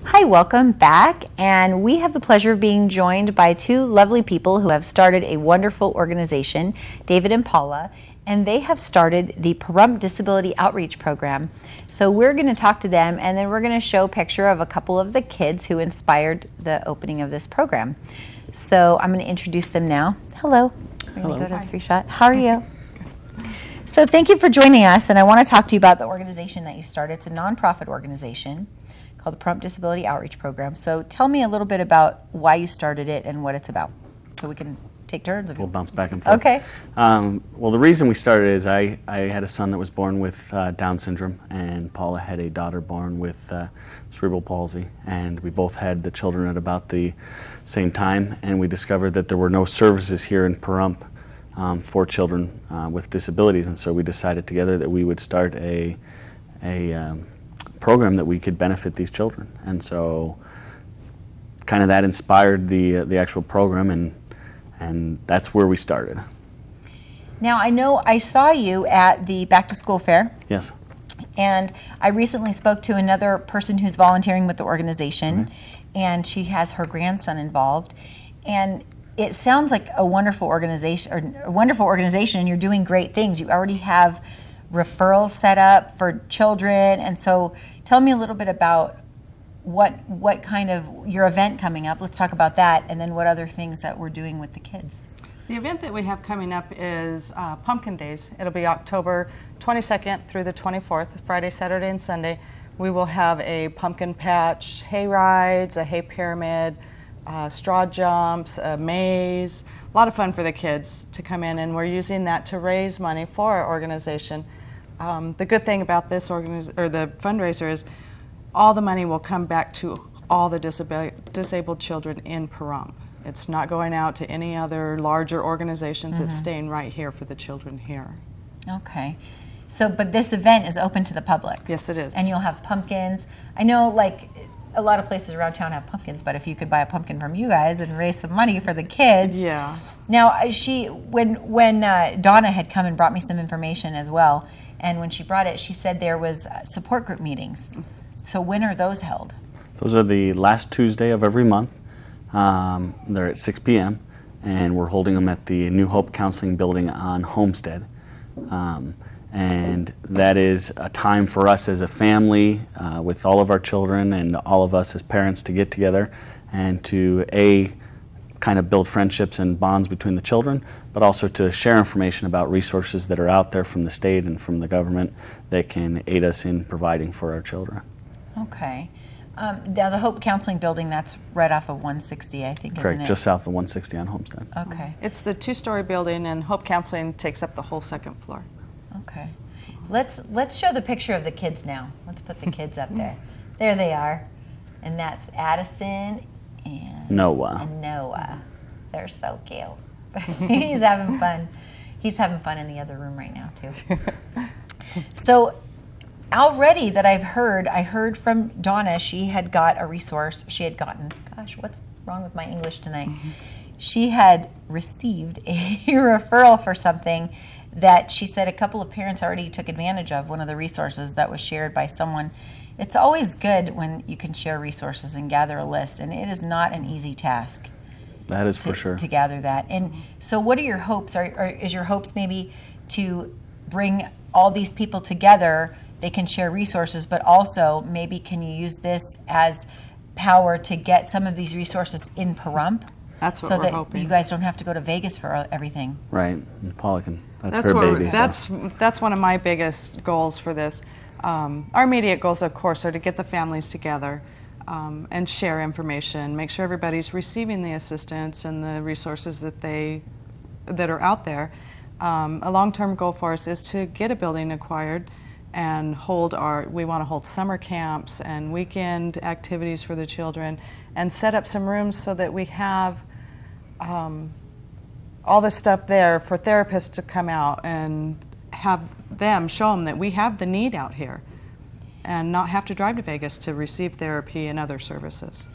Hi, welcome back, and we have the pleasure of being joined by two lovely people who have started a wonderful organization, David and Paula, and they have started the Pahrump Disability Outreach Program. So we're going to talk to them, and then we're going to show a picture of a couple of the kids who inspired the opening of this program. So I'm going to introduce them now. Hello. We're going to go to the 3-shot. How are you? So thank you for joining us, and I want to talk to you about the organization that you started. It's a nonprofit organization called the Pahrump Disability Outreach Program. So tell me a little bit about why you started it and what it's about, so we can take turns. We'll bounce back and forth. Okay. Well, the reason we started is I had a son that was born with Down syndrome, and Paula had a daughter born with cerebral palsy, and we both had the children at about the same time, and we discovered that there were no services here in Pahrump for children with disabilities, and so we decided together that we would start a program that we could benefit these children. And so kind of that inspired the actual program, and that's where we started. Now, I know I saw you at the Back to School Fair. Yes. And I recently spoke to another person who's volunteering with the organization, and she has her grandson involved. And it sounds like a wonderful organization, and you're doing great things. You already have referrals set up for children, and so tell me a little bit about what kind of your event coming up. Let's talk about that, and then what other things that we're doing with the kids. The event that we have coming up is Pumpkin Days. It'll be October 22nd through the 24th, Friday, Saturday, and Sunday. We will have a pumpkin patch, hay rides, a hay pyramid, straw jumps, a maze. A lot of fun for the kids to come in, and we're using that to raise money for our organization. The good thing about this the fundraiser is all the money will come back to all the disabled children in Pahrump. It's not going out to any other larger organizations. It's staying right here for the children here. Okay. So, but this event is open to the public. Yes, it is. And you'll have pumpkins. I know, like, a lot of places around town have pumpkins, but if you could buy a pumpkin from you guys and raise some money for the kids. Yeah. Now, when Donna had come and brought me some information as well, and when she brought it, she said there was support group meetings. So when are those held? Those are the last Tuesday of every month. They're at 6 p.m., and we're holding them at the New Hope Counseling Building on Homestead. And that is a time for us as a family with all of our children and all of us as parents to get together and to kind of build friendships and bonds between the children, but also to share information about resources that are out there from the state and from the government that can aid us in providing for our children. Okay. Now the Hope Counseling Building, that's right off of 160, I think, Correct, isn't it? just south of 160 on Homestead. Okay. It's the 2-story building, and Hope Counseling takes up the whole 2nd floor. Okay. Let's show the picture of the kids now. Let's put the kids up there. There they are. And that's Addison and Noah. They're so cute. He's having fun. He's having fun in the other room right now, too. So already that I heard from Donna, she had got a resource. She had gotten, gosh, what's wrong with my English tonight? She had received a referral for something that she said a couple of parents already took advantage of, one of the resources that was shared by someone. It's always good when you can share resources and gather a list, and it is not an easy task. That is for sure. To gather that. And so what are your hopes? Is your hopes maybe to bring all these people together, they can share resources, but also maybe can you use this as power to get some of these resources in Pahrump? That's what we're hoping. So that you guys don't have to go to Vegas for everything. Right. And Paula that's her baby. That's one of my biggest goals for this. Our immediate goals, of course, are to get the families together and share information, make sure everybody's receiving the assistance and the resources that are out there. A long-term goal for us is to get a building acquired and we want to hold summer camps and weekend activities for the children and set up some rooms so that we have all this stuff there for therapists to come out and have them show them that we have the need out here and not have to drive to Vegas to receive therapy and other services.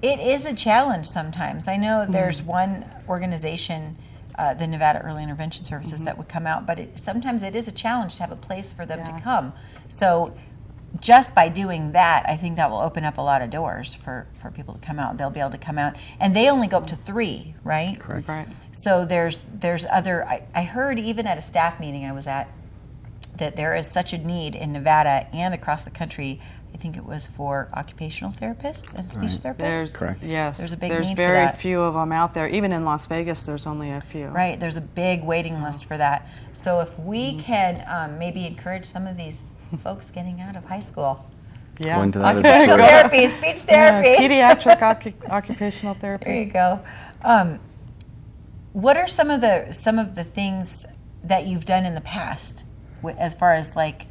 It is a challenge sometimes. I know there's one organization, the Nevada Early Intervention Services, that would come out, but sometimes it is a challenge to have a place for them to come. So just by doing that, I think that will open up a lot of doors for people to come out. They'll be able to come out, and they only go up to 3, right? Correct. Right. So there's other. I heard even at a staff meeting I was at that there is such a need in Nevada and across the country. I think it was for occupational therapists and speech therapists. Correct. Yes. There's a big need for that. There's very few of them out there. Even in Las Vegas, there's only a few. Right. There's a big waiting list for that. So if we can maybe encourage some of these folks getting out of high school. Yeah. Go into that as Speech a therapy, speech therapy. Pediatric occupational therapy. There you go. What are some of the things that you've done in the past, as far as like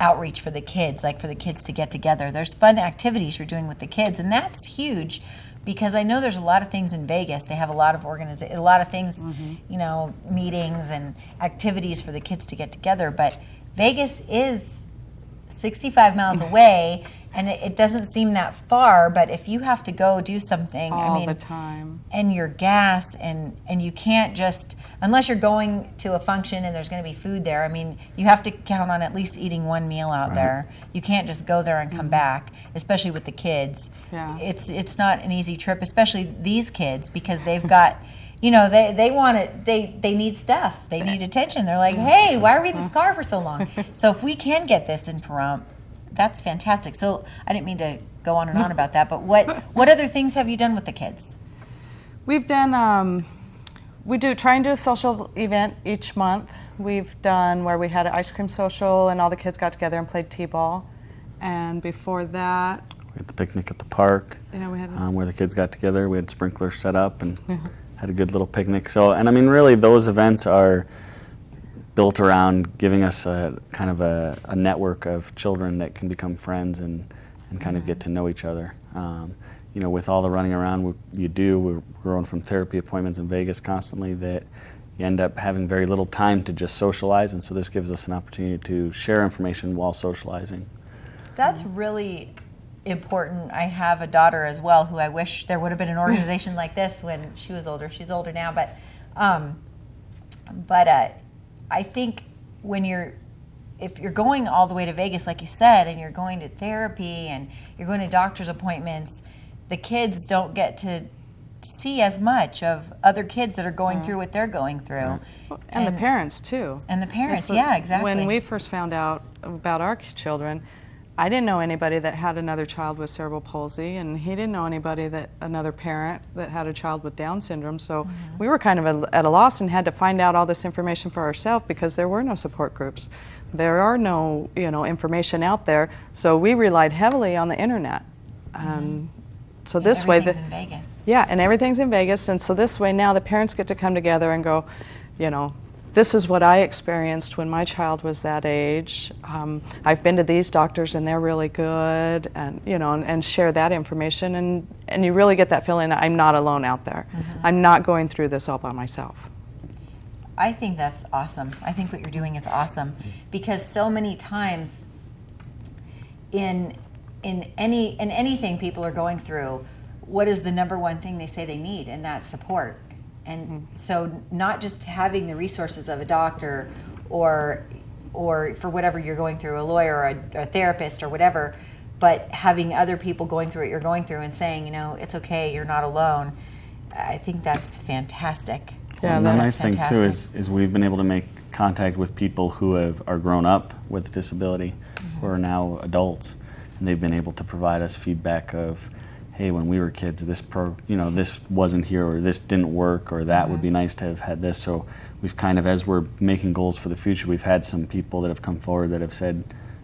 outreach for the kids, like for the kids to get together? There's fun activities you're doing with the kids, and that's huge. Because I know there's a lot of things in Vegas. They have a lot of a lot of things, you know, meetings and activities for the kids to get together. But Vegas is 65 miles away, and it doesn't seem that far. But if you have to go do something, all the time, and your gas, and you can't just, unless you're going to a function and there's going to be food there. I mean, you have to count on at least eating one meal out there. You can't just go there and come back, especially with the kids. Yeah. It's not an easy trip, especially these kids, because they've got, you know, they want it. They need stuff. They need attention. They're like, hey, why are we in this car for so long? So if we can get this in Pahrump, that's fantastic. So I didn't mean to go on and on about that, but what other things have you done with the kids? We've done, try and do a social event each month. We've done where we had an ice cream social and all the kids got together and played t-ball. And before that, We had the picnic at the park, yeah, we had where the kids got together. We had sprinklers set up and had a good little picnic. So, and I mean, really, those events are built around giving us a kind of a network of children that can become friends and kind of get to know each other. You know, with all the running around we're going from therapy appointments in Vegas constantly, that you end up having very little time to just socialize, and so this gives us an opportunity to share information while socializing. That's really important. I have a daughter as well who I wish there would have been an organization like this when she was older. She's older now, but I think if you're going all the way to Vegas, like you said, and you're going to therapy and you're going to doctor's appointments, the kids don't get to see as much of other kids that are going through what they're going through. and the parents too. And the parents, So yeah, exactly. When we first found out about our children, I didn't know anybody that had another child with cerebral palsy, and he didn't know another parent that had a child with Down syndrome. So we were kind of at a loss and had to find out all this information for ourselves because there were no support groups. There are no, information out there. So we relied heavily on the internet. So this way, everything's in Vegas. Yeah, and everything's in Vegas, and so this way now the parents get to come together and go, this is what I experienced when my child was that age. I've been to these doctors and they're really good, and and share that information, and you really get that feeling that I'm not alone out there. I'm not going through this all by myself. I think that's awesome. I think what you're doing is awesome, because so many times in anything people are going through, what is the number one thing they say they need? And that's support. And so not just having the resources of a doctor or for whatever you're going through, a lawyer or a therapist or whatever, but having other people going through what you're going through and saying, it's okay, you're not alone. I think that's fantastic. Yeah, and the nice thing too is we've been able to make contact with people who are grown up with disability, who are now adults, and they've been able to provide us feedback of, hey, when we were kids, this wasn't here, or this didn't work, or that would be nice to have had this. So we've kind of, as we're making goals for the future, we've had some people that have come forward that have said,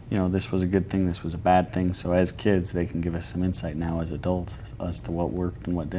this was a good thing, this was a bad thing. So as kids, they can give us some insight now as adults as to what worked and what didn't.